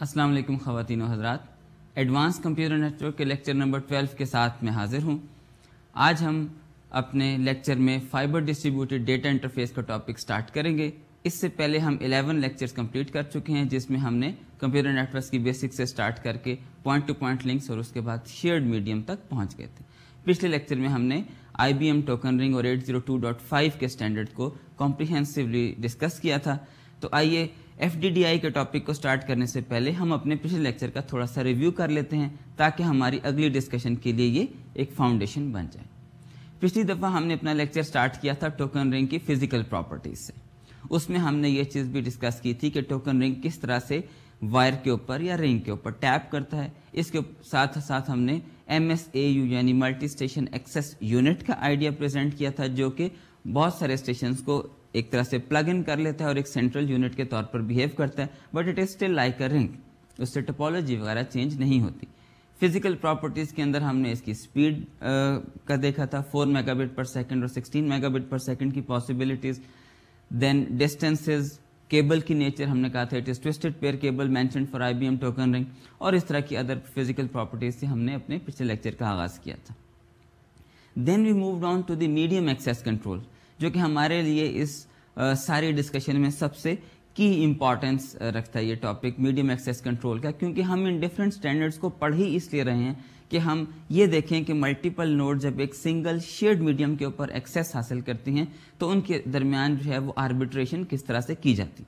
السلام علیکم خواتین و حضرات، ایڈوانس کمپیوٹر نیٹورک کے لیکچر نمبر 12 کے ساتھ میں حاضر ہوں۔ آج ہم اپنے لیکچر میں فائبر ڈسٹریبیوٹیڈ ڈیٹا انٹرفیس کا ٹاپک سٹارٹ کریں گے۔ اس سے پہلے ہم 11 لیکچرز کمپلیٹ کر چکے ہیں، جس میں ہم نے کمپیوٹر نیٹورکس کی بیسک سے سٹارٹ کر کے پوائنٹ ٹو پوائنٹ لنکس اور اس کے بعد شیئرڈ میڈیم تک پہنچ گئے تھے۔ پچھلے لیکچر میں ہم نے IBM ٹوکن رنگ اور 802.5 کے سٹینڈرڈ کو کمپریہنسولی ڈسکس کیا تھا۔ تو آئیے FDDI کے ٹاپک کو سٹارٹ کرنے سے پہلے ہم اپنے پچھلے لیکچر کا تھوڑا سا ریویو کر لیتے ہیں، تاکہ ہماری اگلی ڈسکشن کے لیے یہ ایک فاؤنڈیشن بن جائے۔ پچھلی دفعہ ہم نے اپنا لیکچر سٹارٹ کیا تھا ٹوکن رنگ کی فزیکل پراپرٹیز سے۔ اس میں ہم نے یہ چیز بھی ڈسکس کی تھی کہ ٹوکن رنگ کس طرح سے وائر کے اوپر یا رنگ کے اوپر ٹیپ کرتا ہے۔ اس کے ساتھ ساتھ ہم نے MSAU یعنی ملٹی اسٹیشن ایکسیس یونٹ کا آئیڈیا پریزنٹ کیا تھا، جو کہ بہت سارے اسٹیشنز کو ایک طرح سے پلگ ان کر لیتا ہے اور ایک سینٹرل یونٹ کے طور پر بیہیو کرتا ہے، but it is still like a رنگ۔ اس سے ٹپولوجی وغیرہ چینج نہیں ہوتی۔ فزیکل پراپرٹیز کے اندر ہم نے اس کی اسپیڈ کا دیکھا تھا، 4 میگا بٹ پر سیکنڈ اور 16 میگا بٹ پر سیکنڈ کی پاسبلٹیز۔ دین ڈسٹینسز، کیبل کی نیچر ہم نے کہا تھا it is twisted pair cable mentioned for IBM token ring, اور اس طرح کی ادر فزیکل پراپرٹیز سے ہم نے اپنے پچھلے لیکچر کا آغاز کیا تھا۔ Then we moved on to the medium access control, جو کہ ہمارے لیے اس ساری ڈسکشن میں سب سے کی امپورٹنس رکھتا ہے یہ ٹاپک میڈیم ایکسیس کنٹرول کا، کیونکہ ہم ان ڈفرینٹ اسٹینڈرڈس کو پڑھ ہی اس لیے رہے ہیں کہ ہم یہ دیکھیں کہ ملٹیپل نوڈ جب ایک سنگل شیئرڈ میڈیم کے اوپر ایکسیس حاصل کرتی ہیں تو ان کے درمیان جو ہے وہ آربیٹریشن کس طرح سے کی جاتی۔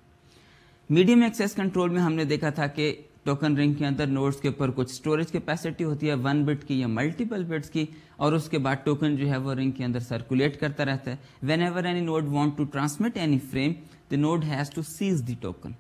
میڈیم ایکسیس کنٹرول میں ہم نے دیکھا تھا کہ ٹوکن رنگ کے اندر نوڈز کے اوپر کچھ اسٹوریج کیپیسٹی ہوتی ہے 1 بٹ کی یا ملٹیپل بٹس کی، اور اس کے بعد ٹوکن جو ہے وہ رنگ کے اندر سرکولیٹ کرتا رہتا ہے۔ Whenever any node want to transmit any frame, the node has to seize the token۔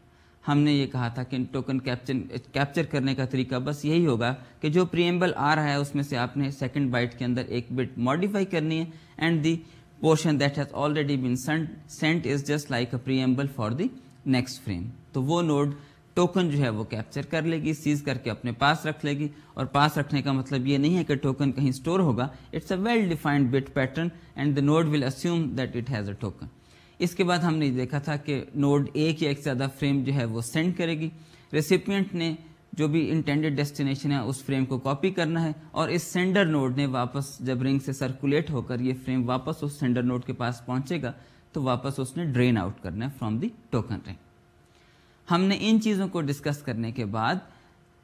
ہم نے یہ کہا تھا کہ ٹوکن کیپچر کرنے کا طریقہ بس یہی ہوگا کہ جو پریمبل آ رہا ہے اس میں سے آپ نے سیکنڈ بائٹ کے اندر ایک بٹ ماڈیفائی کرنی ہے، and the portion that has already been sent is just like a preamble for the next frame۔ تو وہ نوڈ ٹوکن جو ہے وہ کیپچر کر لے گی، سیز کر کے اپنے پاس رکھ لے گی، اور پاس رکھنے کا مطلب یہ نہیں ہے کہ ٹوکن کہیں اسٹور ہوگا، it's a well defined bit pattern and the node will assume that it has a token۔ اس کے بعد ہم نے دیکھا تھا کہ نوڈ ایک یا ایک سے زیادہ فریم جو ہے وہ سینڈ کرے گی، ریسیپینٹ نے جو بھی انٹینڈیڈ ڈیسٹینیشن ہے اس فریم کو کاپی کرنا ہے، اور اس سینڈر نوڈ نے واپس جب رنگ سے سرکولیٹ ہو کر یہ فریم واپس اس سینڈر نوڈ کے پاس پہنچے گا تو واپس اس نے ڈرین آؤٹ کرنا ہے فرام دی ٹوکن رنگ۔ ہم نے ان چیزوں کو ڈسکس کرنے کے بعد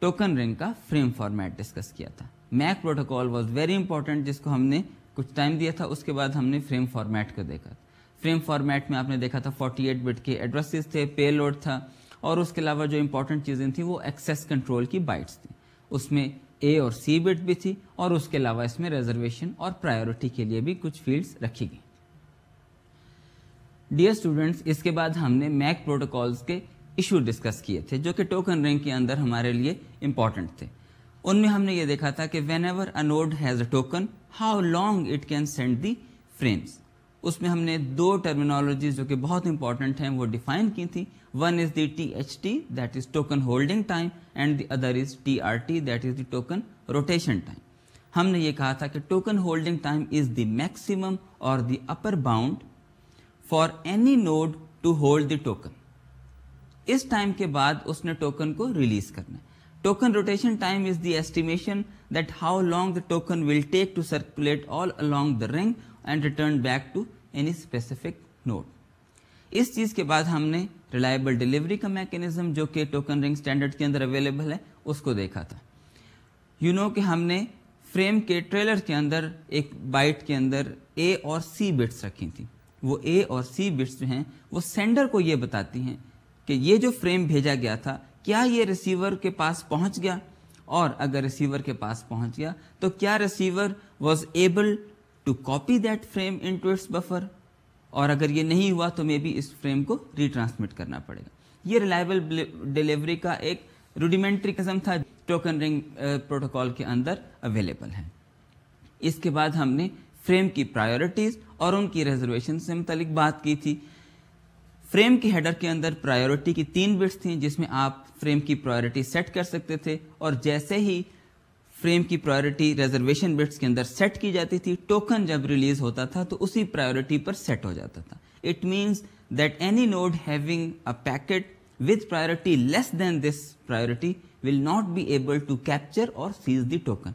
ٹوکن رنگ کا فریم فارمیٹ ڈسکس کیا تھا۔ Make protocol was very important, جس کو ہم نے کچھ ٹائم دیا تھا۔ اس کے بعد ہم نے فریم فارمیٹ کو دیکھا۔ فریم فارمیٹ میں آپ نے دیکھا تھا 48 بٹ کے ایڈریسز تھے، پے لوڈ تھا، اور اس کے علاوہ جو امپورٹنٹ چیزیں تھیں وہ ایکسیس کنٹرول کی بائٹس تھیں۔ اس میں A اور C بٹ بھی تھی، اور اس کے علاوہ اس میں ریزرویشن اور پرائیورٹی کے لیے بھی کچھ فیلڈز رکھی گئی۔ ڈیئر اسٹوڈنٹس، اس کے بعد ہم نے میک پروٹوکالز کے ایشو ڈسکس کیے تھے، جو کہ ٹوکن رنگ کے اندر ہمارے لیے امپورٹنٹ تھے۔ ان میں ہم نے یہ دیکھا تھا کہ whenever a node has a token how long it can send the frames. اس میں ہم نے دو ٹرمینالوجیز جو کہ بہت امپورٹنٹ ہیں وہ ڈیفائن کی تھیں۔ One is the THT that is token holding time, and the other is TRT that is the token rotation time. ہم نے یہ کہا تھا کہ token holding time is the maximum or the upper bound for any node to hold the token. اس time کے بعد اس نے ٹوکن کو ریلیز کرنا ہے۔ Token rotation time is the estimation that how long the token will take to circulate all along the ring and return back to any specific node۔ اس چیز کے بعد ہم نے ریلائبل ڈیلیوری کا میکینزم جو کہ ٹوکن رنگ اسٹینڈرڈ کے اندر available ہے اس کو دیکھا تھا۔ کہ ہم نے فریم کے ٹریلر کے اندر ایک بائٹ کے اندر A اور C بٹس رکھی تھیں۔ وہ A اور C بٹس جو ہیں وہ سینڈر کو یہ بتاتی ہیں کہ یہ جو فریم بھیجا گیا تھا کیا یہ ریسیور کے پاس پہنچ گیا، اور اگر ریسیور کے پاس پہنچ گیا تو کیا receiver was able to copy that frame into its buffer, اور اگر یہ نہیں ہوا تو مے بی اس فریم کو ری ٹرانسمٹ کرنا پڑے گا۔ یہ ریلائبل ڈیلیوری کا ایک روڈیمنٹری قسم تھا ٹوکن رنگ پروٹوکال کے اندر اویلیبل ہے۔ اس کے بعد ہم نے فریم کی پرائیورٹیز اور ان کی ریزرویشن سے متعلق بات کی تھی۔ فریم کے ہیڈر کے اندر پرائیورٹی کی 3 بٹس تھیں، جس میں آپ فریم کی پرائیورٹی سیٹ کر سکتے تھے، اور جیسے ہی فریم کی پرائیورٹی ریزرویشن بٹس کے اندر سیٹ کی جاتی تھی، ٹوکن جب ریلیز ہوتا تھا تو اسی پرائیورٹی پر سیٹ ہو جاتا تھا۔ It means that any node having a packet with priority less than this priority will not be able to capture or seize the token.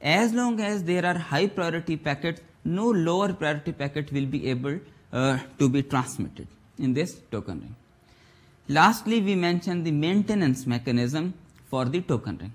As long as there are high priority packets, no lower priority packet will be able to be transmitted in this token ring. Lastly, we mentioned the maintenance mechanism for the token ring.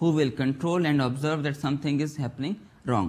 who will control and observe that something is happening wrong.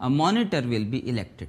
a monitor will be elected.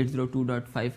802.5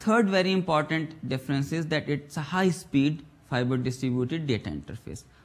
Third very important difference is that it's a high speed fiber distributed data interface.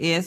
AS,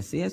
SAS।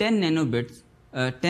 10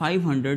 500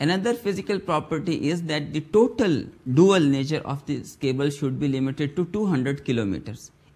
Another physical property is that the total dual nature of this cable should be limited to 200 kilometers.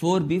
4B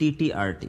TTRT,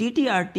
TTRT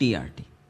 TRT।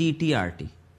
TTRT,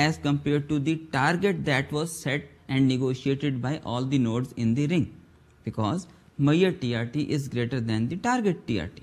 as compared to the target that was set and negotiated by all the nodes in the ring, because measured TRT is greater than the target TRT.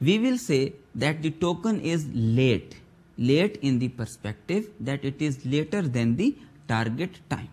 We will say that the token is late in the perspective that it is later than the target time.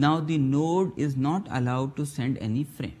now the node is not allowed to send any frame.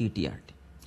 TTRT।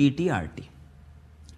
TTRT।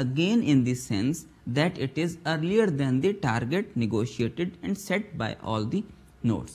again in the sense that it is earlier than the target negotiated and set by all the nodes.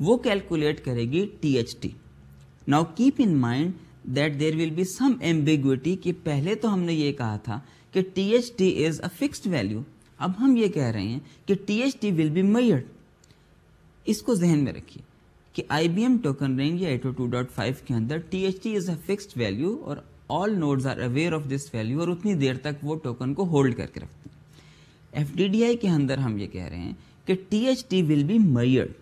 وہ calculate کرے گی THT. Now keep in mind that there will be some ambiguity کہ پہلے تو ہم نے یہ کہا تھا کہ THT is a fixed value. اب ہم یہ کہہ رہے ہیں کہ THT will be measured. اس کو ذہن میں رکھیے کہ IBM ٹوکن رینج یا 802.5 کے اندر THT is a fixed value اور all nodes are aware of this value اور اتنی دیر تک وہ ٹوکن کو ہولڈ کر کے رکھتے ہیں. FDDI کے اندر ہم یہ کہہ رہے ہیں کہ THT will be measured.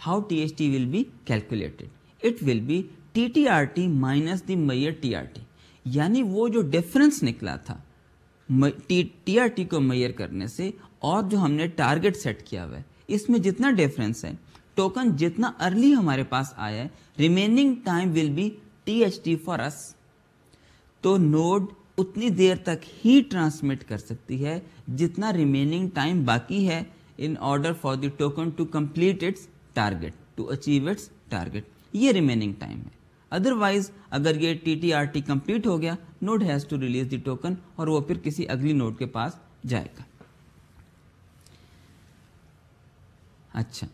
How THT will be calculated? It will be TTRT minus the measured TRT. یعنی وہ جو ڈفرنس نکلا تھا TRT کو میئر کرنے سے اور جو ہم نے ٹارگٹ سیٹ کیا ہوا ہے اس میں جتنا ڈفرنس ہے, ٹوکن جتنا ارلی ہمارے پاس آیا ہے, remaining time will be THT for us. تو نوڈ اتنی دیر تک ہی ٹرانسمٹ کر سکتی ہے جتنا ریمیننگ ٹائم باقی ہے in order for the token to complete its target, to achieve its target. یہ ریمیننگ ٹائم ہے. ادروائز اگر یہ TTRT کمپلیٹ ہو گیا, node has to release the token اور وہ پھر کسی اگلی نوڈ کے پاس جائے گا. اچھا,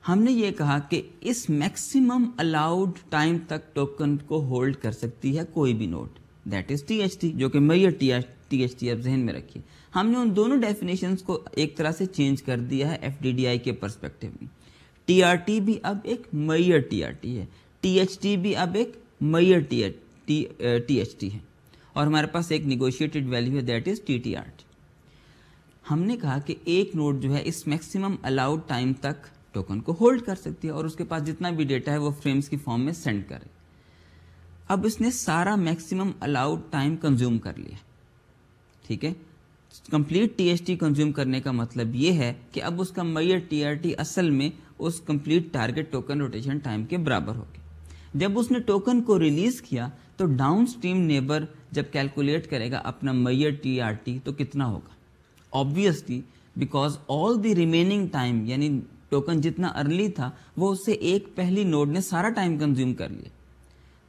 ہم نے یہ کہا کہ اس میکسیمم الاؤڈ ٹائم تک ٹوکن کو ہولڈ کر سکتی ہے کوئی بھی نوڈ, دیٹ از THT, جو کہ میئر THT. اب ذہن میں رکھیے ہم نے ان دونوں ڈیفینیشنز کو ایک طرح سے چینج کر دیا ہے FDDI کے پرسپیکٹو میں. TRT بھی اب ایک میئر TRT ہے, THT بھی اب ایک میئر THT ہے, اور ہمارے پاس ایک نیگوشیٹڈ ویلیو ہے دیٹ از TTRT. ہم نے کہا کہ ایک نوڈ جو ہے اس میکسیمم الاؤڈ ٹائم تک ٹوکن کو ہولڈ کر سکتی ہے اور اس کے پاس جتنا بھی ڈیٹا ہے وہ فریمز کی فارم میں سینڈ کرے. اب اس نے سارا میکسیمم الاؤڈ ٹائم کنزیوم کر لیا, ٹھیک ہے. کمپلیٹ THT کنزیوم کرنے کا مطلب یہ ہے کہ اب اس کا میئر TRT اصل میں اس complete target token rotation time کے برابر ہو گیا. جب اس نے ٹوکن کو ریلیز کیا تو ڈاؤن اسٹریم نیبر جب کیلکولیٹ کرے گا اپنا میئر TRT تو کتنا ہوگا؟ obviously because all the remaining time یعنی ٹوکن جتنا ارلی تھا وہ اس سے ایک پہلی نوڈ نے سارا ٹائم کنزیوم کر لیا.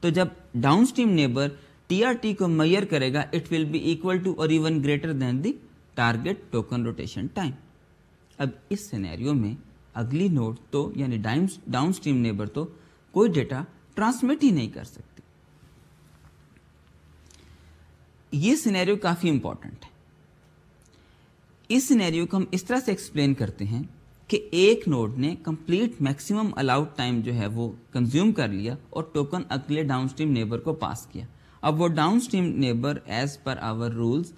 تو جب ڈاؤن اسٹریم نیبر TRT کو میئر کرے گا it will be equal to or even greater than the target token rotation time. اب اس سینیریو میں اگلی نوڈ تو یعنی ڈاؤن اسٹریم نیبر تو کوئی ڈیٹا ٹرانسمٹ ہی نہیں کر سکتی. یہ سینیریو کافی امپورٹنٹ ہے. اس سینیریو کو ہم اس طرح سے ایکسپلین کرتے ہیں کہ ایک نوڈ نے کمپلیٹ میکسیمم الاؤڈ ٹائم جو ہے وہ کنزیوم کر لیا اور ٹوکن اگلے ڈاؤن اسٹریم نیبر کو پاس کیا. اب وہ downstream neighbour as per our rules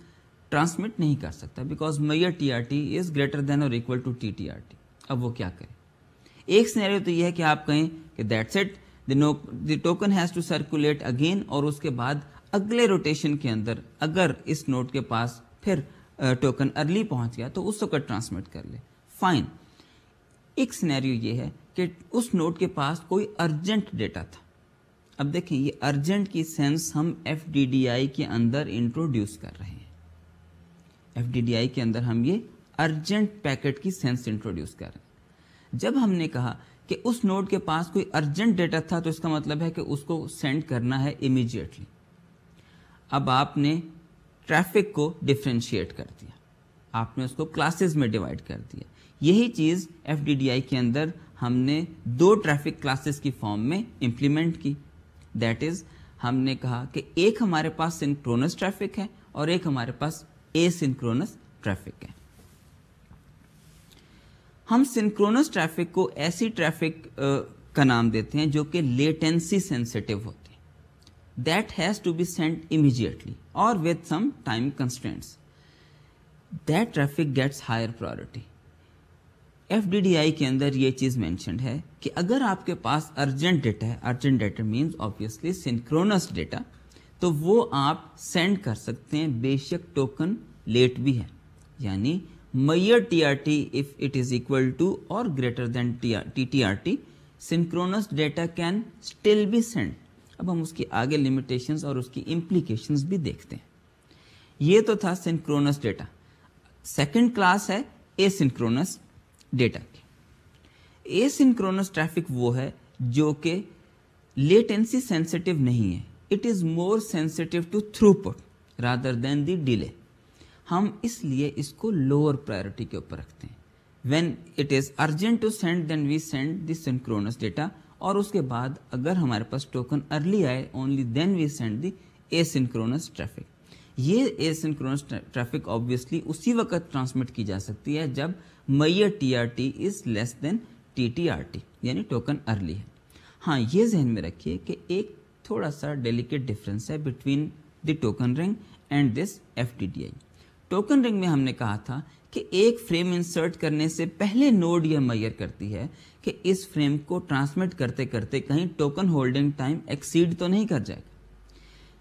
transmit نہیں کر سکتا because measure TRT is greater than or equal to TTRT. اب وہ کیا کرے؟ ایک سینیریو تو یہ ہے کہ آپ کہیں کہ that's it, the token has to circulate again, اور اس کے بعد اگلے روٹیشن کے اندر اگر اس نوڈ کے پاس پھر ٹوکن ارلی پہنچ گیا تو اس وقت ٹرانسمٹ کر لے, فائن. ایک سینیریو یہ ہے کہ اس نوڈ کے پاس کوئی ارجنٹ ڈیٹا تھا. اب دیکھیں یہ ارجنٹ کی سینس ہم FDDI کے اندر انٹروڈیوس کر رہے ہیں. FDDI کے اندر ہم یہ ارجنٹ پیکٹ کی سینس انٹروڈیوس کر رہے ہیں. جب ہم نے کہا کہ اس نوڈ کے پاس کوئی ارجنٹ ڈیٹا تھا تو اس کا مطلب ہے کہ اس کو سینڈ کرنا ہے امیجیٹلی. اب آپ نے ٹریفک کو ڈفرینشیٹ کر دیا, آپ نے اس کو کلاسز میں ڈیوائڈ کر دیا. یہی چیز FDDI کے اندر ہم نے دو ٹریفک کلاسز کی فارم میں امپلیمنٹ کی. دیٹ از ہم نے کہا کہ ایک ہمارے پاس سنکرونس ٹریفک ہے اور ایک ہمارے پاس اے سنکرونس ٹریفک ہے. ہم سنکرونس ٹریفک کو ایسی ٹریفک کا نام دیتے ہیں جو کہ لیٹنسی سینسٹیو ہوتے ہیں. That has to be sent immediately or with some time constraints. That traffic gets higher priority. FDDI کے اندر یہ چیز مینشنڈ ہے کہ اگر آپ کے پاس ارجنٹ ڈیٹا ہے, urgent data means obviously synchronous data, تو وہ آپ سینڈ کر سکتے ہیں بے شک ٹوکن لیٹ بھی ہے. یعنی mayor TRT if it is equal to or greater than TTRT, synchronous data can still be sent. اب ہم اس کی آگے لمیٹیشنز اور اس کی امپلیکیشنز بھی دیکھتے ہیں. یہ تو تھا سنکرونس ڈیٹا. سیکنڈ کلاس ہے اے سنکرونس ڈیٹا کی. اے سنکرونس ٹریفک وہ ہے جو کہ لیٹنسی سینسٹیو نہیں ہے. It is more sensitive to throughput rather than the delay. ہم اس لیے اس کو لوور پرائرٹی کے اوپر رکھتے ہیں. when it is urgent to send then we send the synchronous data, اور اس کے بعد اگر ہمارے پاس ٹوکن ارلی آئے only then we send the asynchronous traffic. یہ asynchronous traffic obviously اسی وقت ٹرانسمٹ کی جا سکتی ہے جب میئر TRT is less than TTRT یعنی ٹوکن ارلی ہے. ہاں یہ ذہن میں رکھیے کہ ایک تھوڑا سا ڈیلیکیٹ ڈفرینس ہے between the token ring and this FDDI. Token ring میں ہم نے کہا تھا کہ ایک فریم انسرٹ کرنے سے پہلے نوڈ یہ میئر کرتی ہے کہ اس فریم کو ٹرانسمٹ کرتے کرتے کہیں ٹوکن ہولڈنگ ٹائم ایکسیڈ تو نہیں کر جائے گا.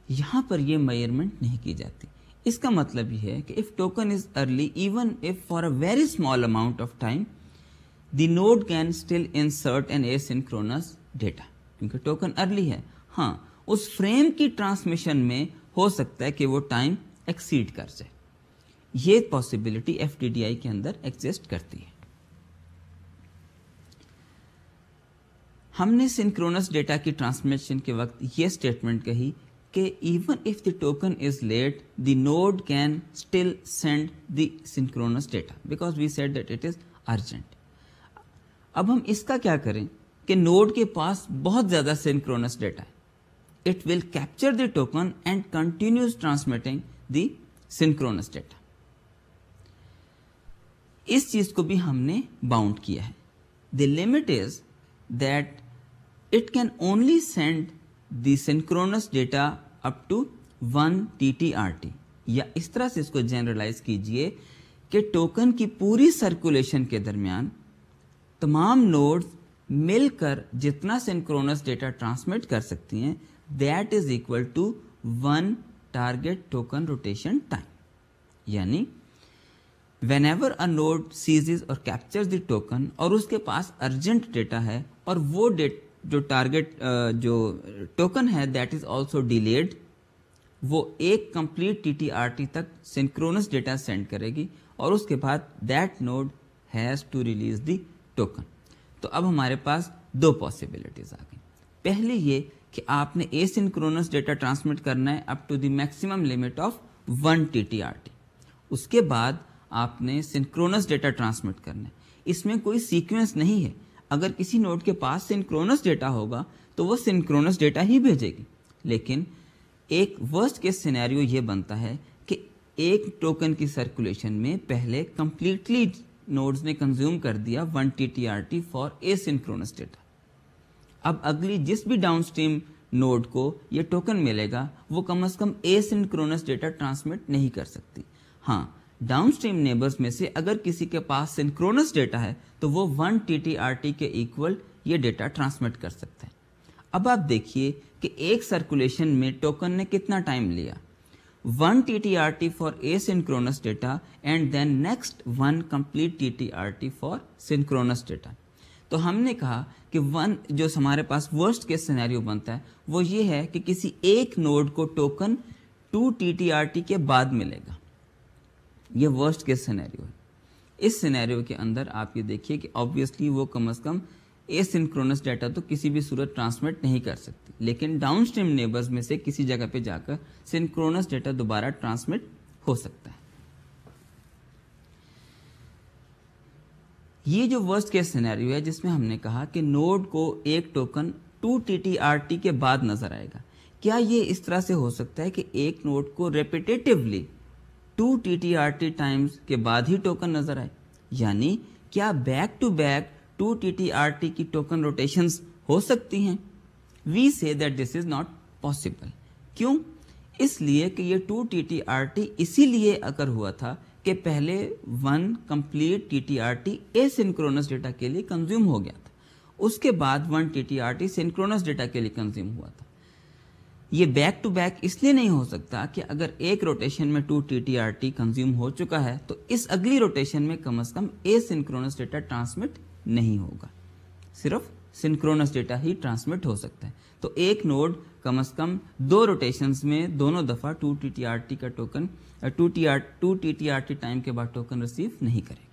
یہاں پر یہ میئرمنٹ نہیں کی جاتی. اس کا مطلب یہ ہے کہ if token is early even if for a very small amount of time the node can still insert an asynchronous data. کیونکہ ٹوکن ارلی ہے, ہاں اس فریم کی ٹرانسمیشن میں ہو سکتا ہے کہ وہ ٹائم ایکسیڈ کر جائے. یہ پاسبلٹی FDDI کے اندر ایگزسٹ کرتی ہے. ہم نے سنکرونس ڈیٹا کی ٹرانسمیشن کے وقت یہ اسٹیٹمنٹ کہی کہ even of the token is late the node can still send the synchronous data because we said that it is urgent. اب ہم اس کا کیا کریں کہ نوڈ کے پاس بہت زیادہ سنکرونس ڈیٹا ہے. It will capture the token and continues transmitting the synchronous data. اس چیز کو بھی ہم نے باؤنڈ کیا ہے. The limit is that it can only send the synchronous data up to 1 TTRT. یا اس طرح سے اس کو جنرلائز کیجئے کہ ٹوکن کی پوری سرکولیشن کے درمیان تمام نوڈز مل کر جتنا سنکرونس ڈیٹا ٹرانسمٹ کر سکتی ہیں that is equal to 1 target token rotation time. یعنی whenever a node seizes or captures the token اور اس کے پاس ارجنٹ ڈیٹا ہے اور وہ جو ٹارگیٹ جو ٹوکن ہے دیٹ از آلسو ڈیلیڈ, وہ ایک کمپلیٹ TTRT تک سنکرونس ڈیٹا سینڈ کرے گی اور اس کے بعد that node has to release the token. تو اب ہمارے پاس دو پاسبلٹیز آ گئی. پہلی یہ کہ آپ نے اے سنکرونس ڈیٹا ٹرانسمٹ کرنا ہے up to the maximum limit of 1 TTRT. اس کے بعد آپ نے سنکرونس ڈیٹا ٹرانسمٹ کرنا ہے. اس میں کوئی سیکوینس نہیں ہے. اگر کسی نوڈ کے پاس سنکرونس ڈیٹا ہوگا تو وہ سنکرونس ڈیٹا ہی بھیجے گی. لیکن ایک ورسٹ کیس سینیریو یہ بنتا ہے کہ ایک ٹوکن کی سرکولیشن میں پہلے کمپلیٹلی نوڈز نے کنزیوم کر دیا 1 TTRT for asynchronous data. اب اگلی جس بھی ڈاؤن اسٹریم نوڈ کو یہ ٹوکن ملے گا وہ کم از کم اے سنکرونس ڈیٹا ٹرانسمٹ نہیں کر سکتی. ہاں ڈاؤن اسٹریم نیبرز میں سے اگر کسی کے پاس سنکرونس ڈیٹا ہے تو وہ 1 TTRT کے ایکول یہ ڈیٹا ٹرانسمٹ کر سکتا ہے. اب آپ دیکھیے کہ ایک سرکولیشن میں ٹوکن نے کتنا ٹائم لیا. 1 TTRT for asynchronous data and then next 1 complete TTRT for synchronous data. تو ہم نے کہا کہ جو ہمارے پاس ورسٹ کیس سینیریو بنتا ہے وہ یہ ہے کہ کسی ایک نوڈ کو ٹوکن 2 TTRT کے بعد ملے گا. یہ ورسٹ کیس سینیریو ہے. اس سینیریو کے اندر آپ یہ دیکھیے کہ آبویسلی وہ کم از کم اے سنکرونس ڈیٹا تو کسی بھی صورت ٹرانسمٹ نہیں کر سکتی, لیکن ڈاؤن اسٹریم نیبرز میں سے کسی جگہ پہ جا کر سنکرونس ڈیٹا دوبارہ ٹرانسمٹ ہو سکتا ہے. یہ جو ورسٹ کیس سینیریو ہے جس میں ہم نے کہا کہ نوڈ کو ایک ٹوکن 2 TTRT کے بعد نظر آئے گا, کیا یہ اس طرح سے ہو سکتا ہے کہ ایک نوڈ کو ریپیٹیٹیولی 2 TTRT ٹائمز کے بعد ہی ٹوکن نظر آئے؟ یعنی کیا بیک ٹو بیک 2 TTRT کی ٹوکن روٹیشنز ہو سکتی ہیں؟ وی سے that this is not possible. کیوں؟ اس لیے کہ یہ 2 TTRT اسی لیے اگر ہوا تھا کہ پہلے 1 کمپلیٹ TTRT اے سنکرونس ڈیٹا کے لیے کنزیوم ہو گیا تھا, اس کے بعد 1 TTRT سنکرونس ڈیٹا کے لیے کنزیوم ہوا تھا. یہ بیک ٹو بیک اس لیے نہیں ہو سکتا کہ اگر ایک روٹیشن میں 2 TTRT کنزیوم ہو چکا ہے تو اس اگلی روٹیشن میں کم از کم اے سنکرونس ڈیٹا ٹرانسمٹ نہیں ہوگا, صرف سنکرونس ڈیٹا ہی ٹرانسمٹ ہو سکتا ہے. تو ایک نوڈ کم از کم 2 روٹیشنز میں دونوں دفعہ 2 TTRT کا ٹوکن 2 TTRT ٹائم کے بعد ٹوکن ریسیو نہیں کرے گی.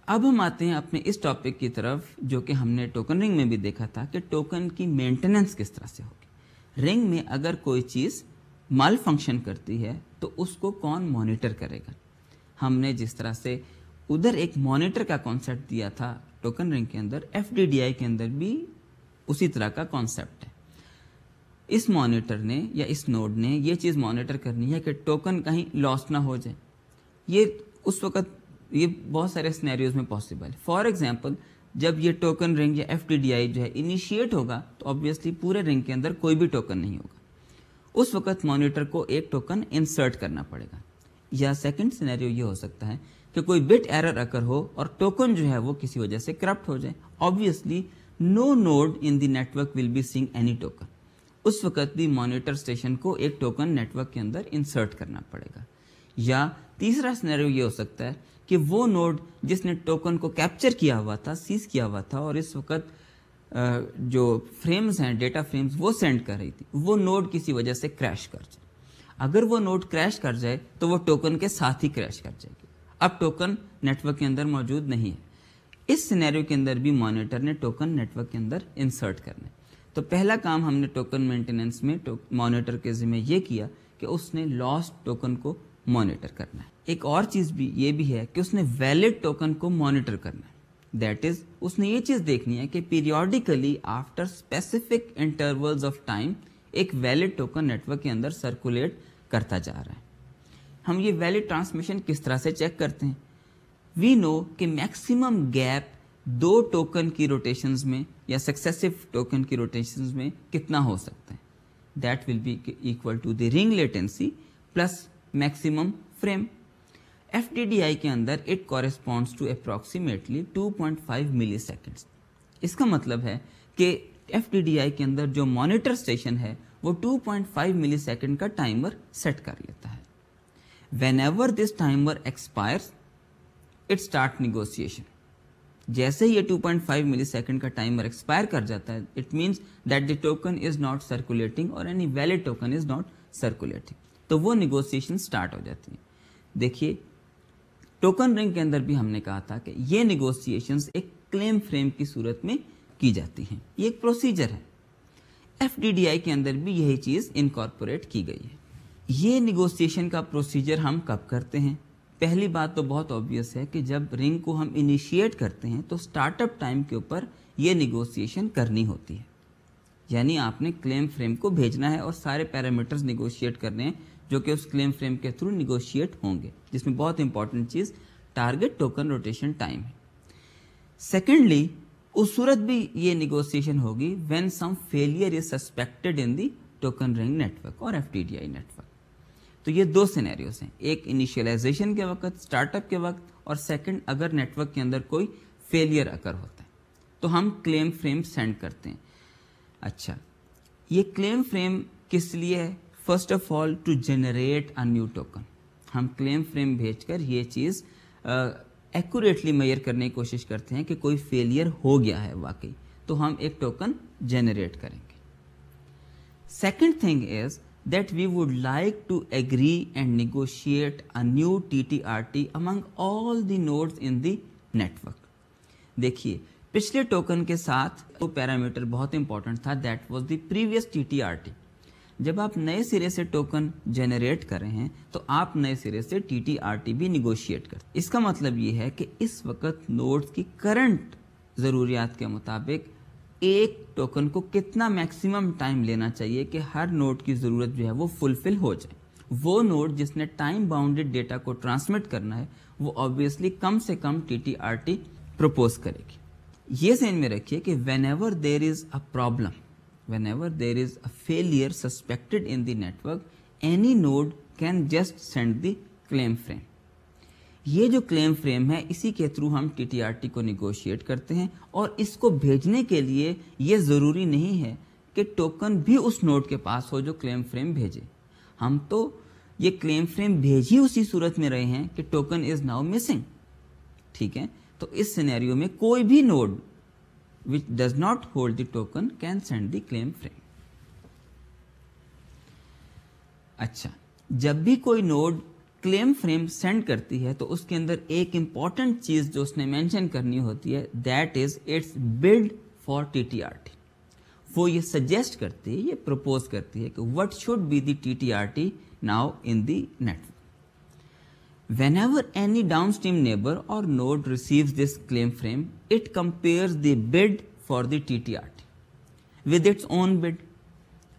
اب ہم آتے ہیں اپنے اس ٹاپک کی طرف جو کہ ہم نے ٹوکن رنگ میں بھی دیکھا تھا کہ ٹوکن کی مینٹیننس کس طرح سے ہوگی. رنگ میں اگر کوئی چیز مال فنکشن کرتی ہے تو اس کو کون مانیٹر کرے گا؟ ہم نے جس طرح سے ادھر ایک مانیٹر کا کانسیپٹ دیا تھا ٹوکن رنگ کے اندر، FDDI کے اندر بھی اسی طرح کا کانسیپٹ ہے. اس مانیٹر نے یا اس نوڈ نے یہ چیز مانیٹر کرنی ہے کہ ٹوکن کہیں لاسٹ نہ ہو جائے. یہ اس وقت یہ بہت سارے سینیریوز میں پاسبل ہے. فار ایگزامپل جب یہ ٹوکن رنگ یا FDDI جو ہے انیشیٹ ہوگا تو آبویسلی پورے رنگ کے اندر کوئی بھی ٹوکن نہیں ہوگا. اس وقت مانیٹر کو ایک ٹوکن انسرٹ کرنا پڑے گا. یا سیکنڈ سینیریو یہ ہو سکتا ہے کہ کوئی بٹ ایرر اکر ہو اور ٹوکن جو ہے وہ کسی وجہ سے کرپٹ ہو جائے. Obviously no node in the network will be seeing any token. اس وقت بھی مانیٹر اسٹیشن کو ایک ٹوکن نیٹورک کے اندر انسرٹ کرنا پڑے گا. یا تیسرا سینیریو یہ ہو سکتا ہے کہ وہ نوڈ جس نے ٹوکن کو کیپچر کیا ہوا تھا، سیز کیا ہوا تھا، اور اس وقت جو فریمز ہیں، ڈیٹا فریمز وہ سینڈ کر رہی تھی، وہ نوڈ کسی وجہ سے کریش کر جائے. اگر وہ نوڈ کریش کر جائے تو وہ ٹوکن کے ساتھ ہی کریش کر جائے گی. اب ٹوکن نیٹورک کے اندر موجود نہیں ہے. اس سینیریو کے اندر بھی مانیٹر نے ٹوکن نیٹورک کے اندر انسرٹ کرنا ہے. تو پہلا کام ہم نے ٹوکن مینٹیننس میں مانیٹر کے ذمہ یہ کیا کہ اس نے لاسٹ ٹوکن کو مانیٹر کرنا ہے. ایک اور چیز بھی یہ بھی ہے کہ اس نے ویلڈ ٹوکن کو مانیٹر کرنا ہے. دیٹ از اس نے یہ چیز دیکھنی ہے کہ periodically after specific intervals of time ایک ویلڈ ٹوکن نیٹورک کے اندر سرکولیٹ کرتا جا رہا ہے. ہم یہ ویلڈ ٹرانسمیشن کس طرح سے چیک کرتے ہیں؟ وی نو کہ میکسیمم گیپ دو ٹوکن کی روٹیشنز میں یا سکسیسو ٹوکن کی روٹیشنز میں کتنا ہو سکتا ہے. That will be equal to the ring latency plus maximum frame. FDDI کے اندر اٹ کورسپونڈس ٹو اپروکسیمیٹلی 2.5 ملی سیکنڈس. اس کا مطلب ہے کہ FDDI کے اندر جو مانیٹر اسٹیشن ہے وہ 2.5 ملی سیکنڈ کا ٹائمر سیٹ کر لیتا ہے. Whenever this timer expires, it start negotiation. جیسے یہ 2.5 ملی سیکنڈ کا ٹائمر ایکسپائر کر جاتا ہے it means that the token is not circulating or any valid token is not circulating. تو وہ نیگوسیشن سٹارٹ ہو جاتی ہیں. دیکھیے ٹوکن رنگ کے اندر بھی ہم نے کہا تھا کہ یہ نیگوسیشنز ایک کلیم فریم کی صورت میں کی جاتی ہیں. یہ ایک پروسیجر ہے. FDDI کے اندر بھی یہی چیز انکارپوریٹ کی گئی ہے. یہ نیگوسیشن کا پروسیجر ہم کب کرتے ہیں؟ پہلی بات تو بہت آبویس ہے کہ جب رنگ کو ہم انیشیٹ کرتے ہیں تو سٹارٹ اپ ٹائم کے اوپر یہ نیگوسیشن کرنی ہوتی ہے. یعنی آپ نے کلیم فریم کو بھیجنا ہے اور سارے پیرامیٹرز نیگوشیٹ کرنے ہیں جو کہ اس کلیم فریم کے تھرو نیگوشیٹ ہوں گے، جس میں بہت امپورٹنٹ چیز ٹارگٹ ٹوکن روٹیشن ٹائم ہے. سیکنڈلی اس صورت بھی یہ نیگوسیشن ہوگی when some failure is suspected in the token ring network اور FDDI نیٹورک. تو یہ دو سینیریوز ہیں، ایک انیشیلائزیشن کے وقت، سٹارٹ اپ کے وقت، اور سیکنڈ اگر نیٹورک کے اندر کوئی فیلئر اکر ہوتا ہے تو ہم کلیم فریم سینڈ کرتے ہیں. اچھا یہ کلیم فریم کس لیے ہے؟ First of all to generate a new token. ہم کلیم فریم بھیج کر یہ چیز ایکوریٹلی میئر کرنے کی کوشش کرتے ہیں کہ کوئی فیلئر ہو گیا ہے واقعی تو ہم ایک ٹوکن جنریٹ کریں گے. Second thing is that we would like to agree and negotiate a new TTRT among all the nodes in the network. دیکھیے پچھلے ٹوکن کے ساتھ وہ پیرامیٹر بہت امپورٹنٹ تھا that was the previous TTRT. جب آپ نئے سرے سے ٹوکن جنریٹ کر رہے ہیں تو آپ نئے سرے سے TTRT بھی نیگوشیٹ کرتے ہیں. اس کا مطلب یہ ہے کہ اس وقت نوڈز کی کرنٹ ضروریات کے مطابق ایک ٹوکن کو کتنا میکسیمم ٹائم لینا چاہیے کہ ہر نوڈ کی ضرورت جو ہے وہ فلفل ہو جائے. وہ نوڈ جس نے ٹائم باؤنڈیڈ ڈیٹا کو ٹرانسمٹ کرنا ہے وہ آبویسلی کم سے کم TTRT پروپوز کرے گی. یہ ذہن میں رکھیے کہ whenever there is a problem, whenever there is a failure suspected in the network, any node can just send the claim frame. یہ جو کلیم فریم ہے اسی کے تھرو ہم TTRT کو نیگوشیٹ کرتے ہیں اور اس کو بھیجنے کے لیے یہ ضروری نہیں ہے کہ ٹوکن بھی اس نوڈ کے پاس ہو جو کلیم فریم بھیجے. ہم تو یہ کلیم فریم بھیج ہی اسی صورت میں رہے ہیں کہ ٹوکن از ناؤ مسنگ. ٹھیک ہے، تو اس سینیریو میں کوئی بھی node which does not hold the token can send the claim frame. اچھا جب بھی کوئی نوڈ کلیم فریم سینڈ کرتی ہے تو اس کے اندر ایک امپورٹنٹ چیز جو اس نے مینشن کرنی ہوتی ہے that is its bid for TTRT. وہ یہ سجیسٹ کرتی ہے، یہ پروپوز کرتی ہے کہ what should be the TTRT now in the network. whenever any downstream neighbor or node receives this claim frame, it compares the bid for the TTRT with its own bid.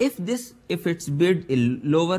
if its bid is lower,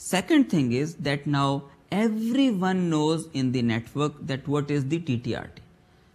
Second thing is that now everyone knows in the network that what is the TTRT.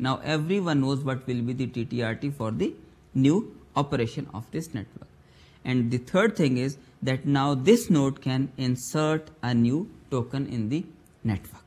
Now everyone knows what will be the TTRT for the new operation of this network. And the third thing is that now this node can insert a new token in the network.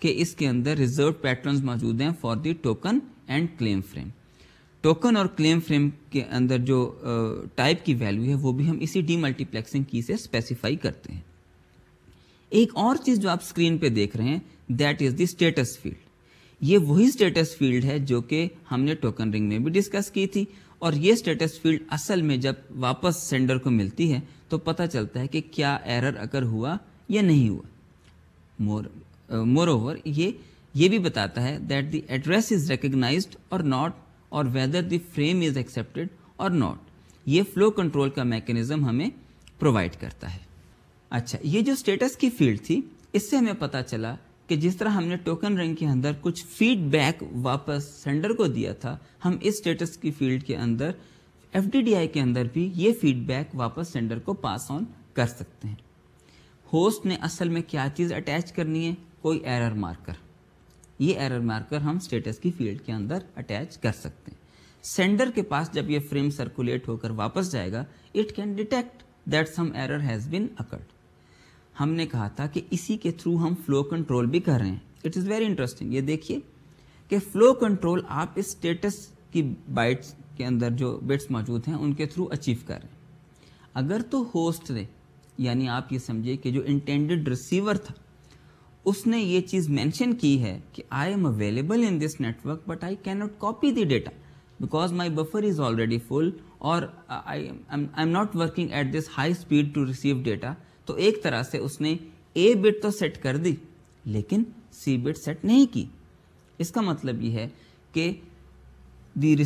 کہ اس کے اندر reserve patterns موجود ہیں for the token and claim frame. Token اور کلیم frame کے اندر جو type کی value ہے وہ بھی ہم اسی ڈی ملٹی پلیکسنگ کی سے اسپیسیفائی کرتے ہیں. ایک اور چیز جو آپ اسکرین پہ دیکھ رہے ہیں that is the status field. یہ وہی اسٹیٹس فیلڈ ہے جو کہ ہم نے ٹوکن رنگ میں بھی ڈسکس کی تھی, اور یہ اسٹیٹس فیلڈ اصل میں جب واپس سینڈر کو ملتی ہے تو پتہ چلتا ہے کہ کیا ایرر اگر ہوا یا نہیں ہوا. مور اوور یہ بھی بتاتا ہے that the address is recognised or not, or whether the frame is accepted or not. یہ فلو کنٹرول کا میکینزم ہمیں پرووائڈ کرتا ہے. اچھا, یہ جو اسٹیٹس کی فیلڈ تھی اس سے ہمیں پتہ چلا کہ جس طرح ہم نے ٹوکن رنگ کے اندر کچھ فیڈ بیک واپس سینڈر کو دیا تھا, ہم اس اسٹیٹس کی فیلڈ کے اندر FDDI کے اندر بھی یہ فیڈ بیک واپس سینڈر کو پاس آن کر سکتے ہیں. ہوسٹ نے اصل میں کیا چیز اٹیچ کرنی ہے؟ کوئی ایرر مارکر. یہ ایرر مارکر ہم اسٹیٹس کی فیلڈ کے اندر اٹیچ کر سکتے ہیں. سینڈر کے پاس جب یہ فریم سرکولیٹ ہو کر واپس جائے گا, it can detect that some error has been occurred. ہم نے کہا تھا کہ اسی کے تھرو ہم فلو کنٹرول بھی کر رہے ہیں. It is very interesting. یہ دیکھیے کہ فلو کنٹرول آپ اس اسٹیٹس کی بائٹس کے اندر جو بٹس موجود ہیں ان کے تھرو اچیو کر رہے ہیں. اگر تو ہوسٹ نے, یعنی آپ یہ سمجھے کہ جو انٹینڈڈ ریسیور تھا اس نے یہ چیز مینشن کی ہے کہ I am available in this network but I can not copy the data because my buffer is already full or I am not working at this high speed to receive data. تو ایک طرح سے اس نے اے but تو set کر دی لیکن سی but set نہیں کی. اس کا مطلب یہ ہے کہ the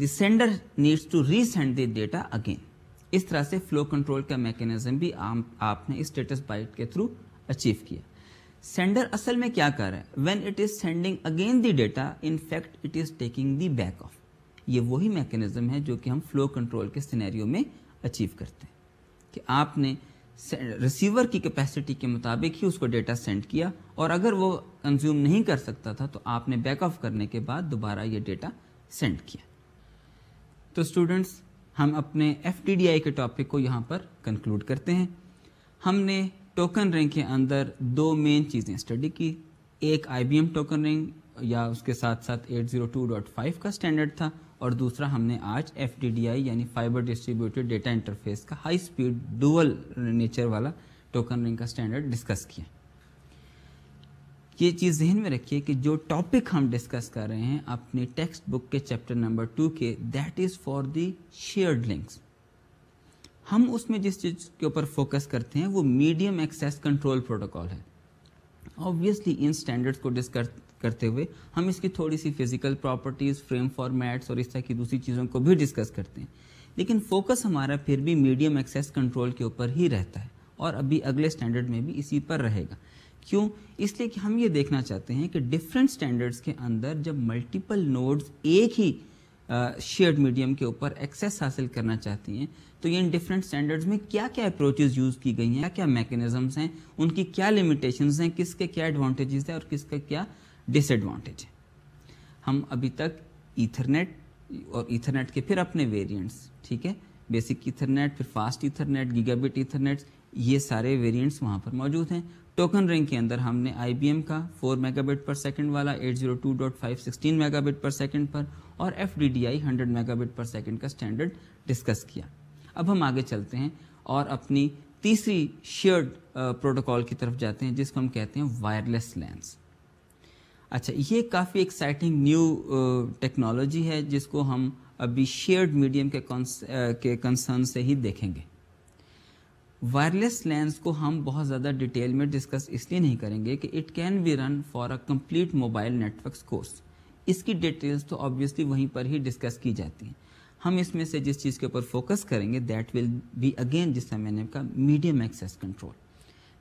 sender needs to resend the data again. اس طرح سے فلو کنٹرول کا میکینزم بھی آپ نے اسٹیٹس بائٹ کے تھرو اچیو کیا. سینڈر اصل میں کیا کر رہا ہے؟ When it is sending again the data in fact it is taking the back off. یہ وہی میکینزم ہے جو کہ ہم فلو کنٹرول کے سینیریو میں اچیو کرتے ہیں کہ آپ نے ریسیور کی کیپیسٹی کے مطابق ہی اس کو ڈیٹا سینڈ کیا, اور اگر وہ کنزیوم نہیں کر سکتا تھا تو آپ نے بیک آف کرنے کے بعد دوبارہ یہ ڈیٹا سینڈ کیا. تو اسٹوڈنٹس, ہم اپنے FDDI کے ٹاپک کو یہاں پر کنکلوڈ کرتے ہیں. ہم نے ٹوکن رنگ کے اندر دو مین چیزیں اسٹڈی کی. ایک IBM ٹوکن رنگ یا اس کے ساتھ ساتھ 802.5 کا اسٹینڈرڈ تھا, اور دوسرا ہم نے آج FDDI یعنی فائبر ڈسٹریبیوٹیڈ ڈیٹا انٹرفیس کا ہائی اسپیڈ ڈوول نیچر والا ٹوکن رنگ کا اسٹینڈرڈ ڈسکس کیا. یہ چیز ذہن میں رکھیے کہ جو ٹاپک ہم ڈسکس کر رہے ہیں اپنی ٹیکسٹ بک کے چیپٹر نمبر 2 کے, that is for the shared links. ہم اس میں جس چیز کے اوپر فوکس کرتے ہیں وہ میڈیم ایکسیس کنٹرول پروٹوکال ہے. آبویسلی ان اسٹینڈرڈس کو ڈسکس کرتے ہوئے ہم اس کی تھوڑی سی فزیکل پراپرٹیز, فریم فارمیٹس اور اس طرح کی دوسری چیزوں کو بھی ڈسکس کرتے ہیں, لیکن فوکس ہمارا پھر بھی میڈیم ایکسیس کنٹرول کے اوپر ہی رہتا ہے, اور ابھی اگلے اسٹینڈرڈ میں بھی اسی پر رہے گا. کیوں؟ اس لیے کہ ہم یہ دیکھنا چاہتے ہیں کہ ڈفرینٹ اسٹینڈرڈس کے اندر جب ملٹیپل نوڈز ایک ہی شیئرڈ میڈیم کے اوپر ایکسیس حاصل کرنا چاہتی ہیں تو یہ ان ڈفرینٹ اسٹینڈرڈز میں کیا کیا اپروچز یوز کی گئی ہیں, کیا کیا میکینزمس ہیں, ان کی کیا لمیٹیشنز ہیں, کس کے کیا ایڈوانٹیجز ہیں اور کس کا کیا ڈس ایڈوانٹیج ہے. ہم ابھی تک ایتھرنیٹ اور ایتھرنیٹ کے پھر اپنے ویریئنٹس, ٹھیک ہے, بیسک ایتھرنیٹ, پھر fast Ethernet, gigabit Ethernet, یہ سارے ویریئنٹس وہاں پر موجود ہیں. ٹوکن رنگ کے اندر ہم نے IBM کا 4 میگا بٹ پر سیکنڈ والا 802.5 16 میگا بٹ پر سیکنڈ پر, اور FDDI 100 mega but per second کا اسٹینڈرڈ ڈسکس کیا. اب ہم آگے چلتے ہیں اور اپنی تیسری شیئرڈ پروٹوکال کی طرف جاتے ہیں جس کو ہم کہتے ہیں وائرلیس لینس. اچھا, یہ کافی ایکسائٹنگ نیو ٹیکنالوجی ہے جس کو ہم ابھی شیئرڈ میڈیم کے کنسرن سے ہی دیکھیں گے. وائرلیس لینس کو ہم بہت زیادہ ڈیٹیل میں ڈسکس اس لیے نہیں کریں گے کہ it can be run for a complete mobile networks course. اس کی ڈیٹیلز تو آبویسلی وہیں پر ہی ڈسکس کی جاتی ہیں. ہم اس میں سے جس چیز کے اوپر فوکس کریں گے دیٹ ول بی اگین, جس طرح میں نے کہا, میڈیم ایکسیس کنٹرول.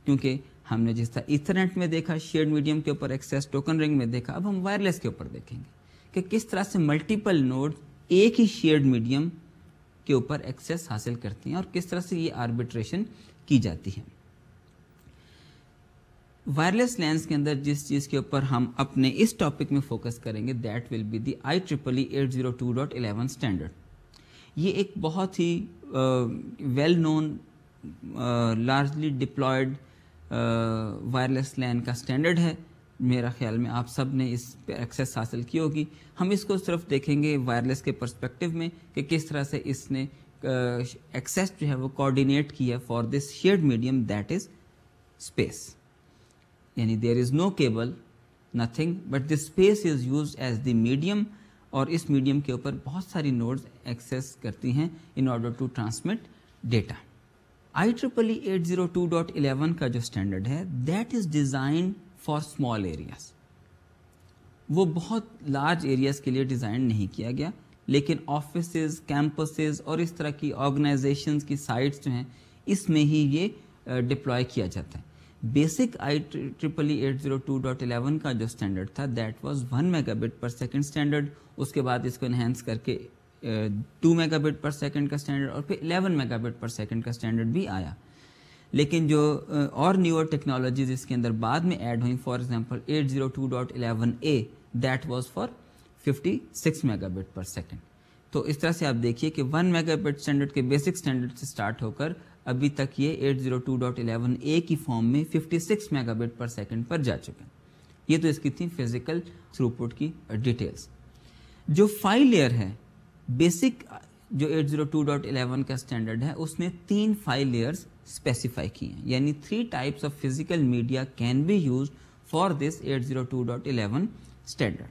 کیونکہ ہم نے جس طرح ایتھرنیٹ میں دیکھا شیئرڈ میڈیم کے اوپر ایکسیس, ٹوکن رنگ میں دیکھا, اب ہم وائرلیس کے اوپر دیکھیں گے کہ کس طرح سے ملٹیپل نوڈ ایک ہی شیئرڈ میڈیم کے اوپر ایکسیس حاصل کرتی ہیں اور کس طرح سے یہ آربیٹریشن کی جاتی ہے. وائرلیس لینس کے اندر جس چیز کے اوپر ہم اپنے اس ٹاپک میں فوکس کریں گے that will be the IEEE 802.11 standard. یہ ایک بہت ہی well known largely deployed wireless LAN کا اسٹینڈرڈ ہے میرا خیال میں آپ سب نے اس پہ ایکسیس حاصل کی ہوگی. ہم اس کو صرف دیکھیں گے وائرلیس کے پرسپیکٹو میں کہ کس طرح سے اس نے ایکسیس جو ہے وہ کوآرڈینیٹ کیا for this shared medium that is space. یعنی there is no cable nothing but this space is used as the medium, اور اس میڈیم کے اوپر بہت ساری نوڈز ایکسیس کرتی ہیں in order to transmit data. IEEE 802.11 کا جو اسٹینڈرڈ ہے that is design for small areas. وہ بہت لارج ایریاز کے لیے ڈیزائن نہیں کیا گیا, لیکن آفیسز, کیمپسز اور اس طرح کی آرگنائزیشنز کی سائٹس جو ہیں اس میں ہی یہ ڈپلوائے کیا جاتا ہے. بیسک IEEE 802.11 کا جو اسٹینڈرڈ تھا that was 1 megabit per second standard. اس کے بعد اس کو انہینس کر کے 2 میگا بٹ پر سیکنڈ کا اسٹینڈرڈ اور پھر 11 میگا بٹ پر سیکنڈ کا اسٹینڈرڈ بھی آیا. لیکن جو اور نیور ٹیکنالوجیز اس کے اندر بعد میں ایڈ ہوئیں, for example 802.11a that was for 56 mega but per second. تو اس طرح سے آپ دیکھیے کہ 1 میگا بٹ اسٹینڈرڈ کے بیسک اسٹینڈرڈ سے اسٹارٹ ہو کر ابھی تک یہ 802.11a کی فارم میں 56 میگا بٹ پر سیکنڈ پر جا چکے ہیں. یہ تو اس کی تھی فزیکل تھروپٹ کی ڈیٹیلز. جو فائل لیئر ہے بیسک جو 802.11 کا اسٹینڈرڈ ہے اس نے 3 فائل لیئرز اسپیسیفائی کی ہیں, یعنی 3 types of physical media can be used for this 802.11 standard.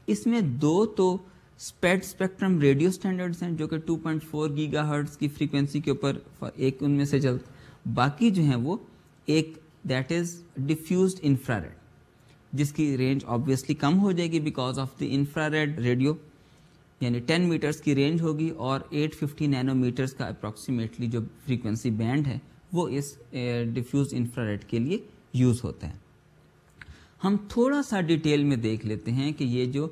اس میں 2 تو اسپیڈ اسپیکٹرم ریڈیو اسٹینڈرڈز ہیں جو کہ 2.4 گیگا ہرٹز کی فریکوینسی کے اوپر ایک ان میں سے چل, باقی جو ہیں وہ ایک دیٹ از ڈیفیوزڈ انفراریڈ جس کی رینج آبویسلی کم ہو جائے گی because of the infrared radio, یعنی 10 میٹرز کی رینج ہوگی اور 850 نینو میٹرز کا اپروکسیمیٹلی جو فریکوینسی بینڈ ہے وہ اس ڈیفیوز انفراریڈ کے لیے یوز ہوتا ہے. ہم تھوڑا سا ڈیٹیل میں دیکھ لیتے ہیں کہ یہ جو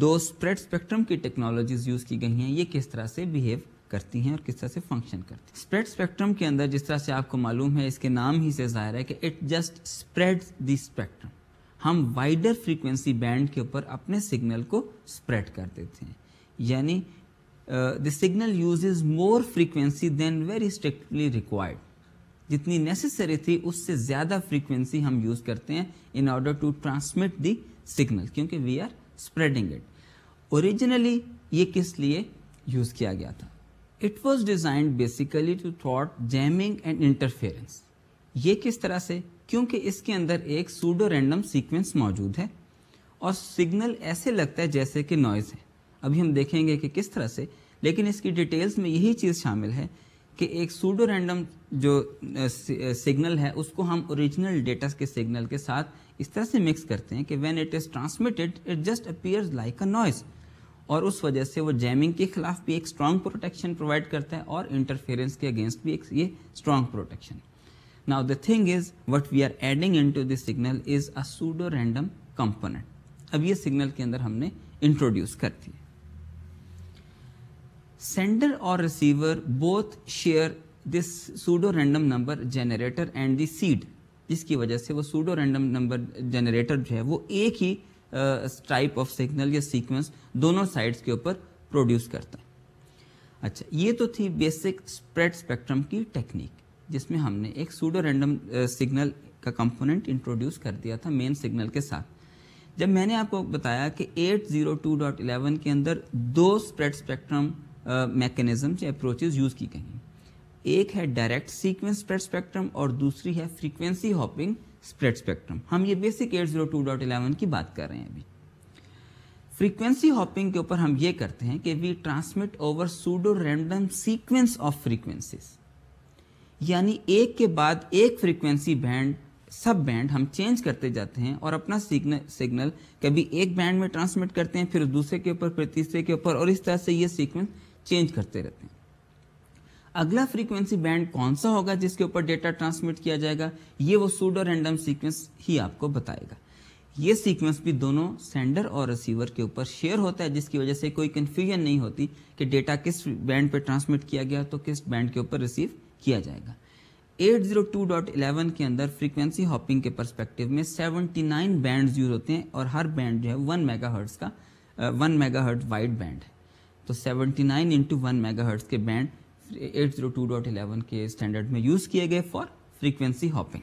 2 اسپریڈ اسپیکٹرم کی ٹیکنالوجیز یوز کی گئی ہیں یہ کس طرح سے بیہیو کرتی ہیں اور کس طرح سے فنکشن کرتی ہیں. اسپریڈ اسپیکٹرم کے اندر جس طرح سے آپ کو معلوم ہے اس کے نام ہی سے ظاہر ہے کہ it just spreads the spectrum. ہم وائڈر فریکوینسی بینڈ کے اوپر اپنے سگنل کو اسپریڈ کر دیتے ہیں, یعنی the signal uses more frequency than very strictly required. جتنی نیسیسری تھی اس سے زیادہ فریکوینسی ہم یوز کرتے ہیں in order to transmit the signal, کیونکہ we are spreading it. Originally یہ کس لیے یوز کیا گیا تھا؟ It was designed basically to تھواٹ جیمنگ اینڈ انٹرفیئرنس. یہ کس طرح سے؟ کیونکہ اس کے اندر ایک سوڈو رینڈم سیکوینس موجود ہے اور سگنل ایسے لگتا ہے جیسے کہ نوائز ہے. ابھی ہم دیکھیں گے کہ کس طرح سے, لیکن اس کی ڈیٹیلز میں یہی چیز شامل ہے کہ ایک سوڈو رینڈم جو سگنل ہے اس کو ہم اوریجنل ڈیٹا کے سگنل کے ساتھ اس طرح سے مکس کرتے ہیں کہ when it is transmitted it just appears like a noise, اور اس وجہ سے وہ جیمنگ کے خلاف بھی ایک اسٹرانگ پروٹیکشن پرووائڈ کرتا ہے اور انٹرفیئرنس کے اگینسٹ بھی ایک یہ strong protection. Now the thing is what we are adding into this signal is a pseudo random component. اب یہ سگنل کے اندر ہم نے انٹروڈیوس کر دی. سینڈر اور receiver both share this pseudo random number generator and the seed, جس کی وجہ سے وہ سوڈو رینڈم نمبر جنریٹر جو ہے وہ ایک ہی ٹائپ آف سگنل یا سیکوینس دونوں سائڈس کے اوپر پروڈیوس کرتا ہے. اچھا, یہ تو تھی بیسک اسپریڈ اسپیکٹرم کی ٹیکنیک جس میں ہم نے ایک سوڈو رینڈم سگنل کا کمپوننٹ انٹروڈیوس کر دیا تھا مین سگنل کے ساتھ. جب میں نے آپ کو بتایا کہ 802.11 کے اندر 2 اسپریڈ اسپیکٹرم میکینزمز یا اپروچز یوز کی گئی ہیں, ایک ہے ڈائریکٹ سیکوینس اسپریڈ اسپیکٹرم اور دوسری ہے فریکوینسی ہاپنگ اسپریڈ اسپیکٹرم. ہم یہ بیسک 802.11 کی بات کر رہے ہیں. ابھی فریکوینسی ہاپنگ کے اوپر ہم یہ کرتے ہیں کہ we transmit over pseudo random sequence of frequencies, یعنی ایک کے بعد ایک فریکوینسی بینڈ سب بینڈ ہم چینج کرتے جاتے ہیں اور اپنا سگنل کبھی ایک بینڈ میں ٹرانسمٹ کرتے ہیں, پھر دوسرے کے اوپر, پھر تیسرے کے اوپر, اور اس طرح سے یہ سیکوینس چینج کرتے رہتے ہیں. اگلا فریکوینسی بینڈ کون سا ہوگا جس کے اوپر ڈیٹا ٹرانسمٹ کیا جائے گا, یہ وہ سوڈو رینڈم سیکوینس ہی آپ کو بتائے گا. یہ سیکوینس بھی دونوں سینڈر اور ریسیور کے اوپر شیئر ہوتا ہے, جس کی وجہ سے کوئی کنفیوژن نہیں ہوتی کہ ڈیٹا کس بینڈ پہ ٹرانسمٹ کیا گیا تو کس بینڈ کے اوپر ریسیو کیا جائے گا. 802.11 کے اندر فریکوینسی ہاپنگ کے پرسپیکٹو میں 79 بینڈز یوز ہوتے ہیں اور ہر بینڈ جو ہے 1 میگا ہرٹز کا 1 میگا ہرٹ وائڈ بینڈ ہے. تو 79 انٹو 1 میگا ہرٹز کے بینڈ 802.11 کے اسٹینڈرڈ میں یوز کیے گئے for frequency hopping.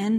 n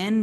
n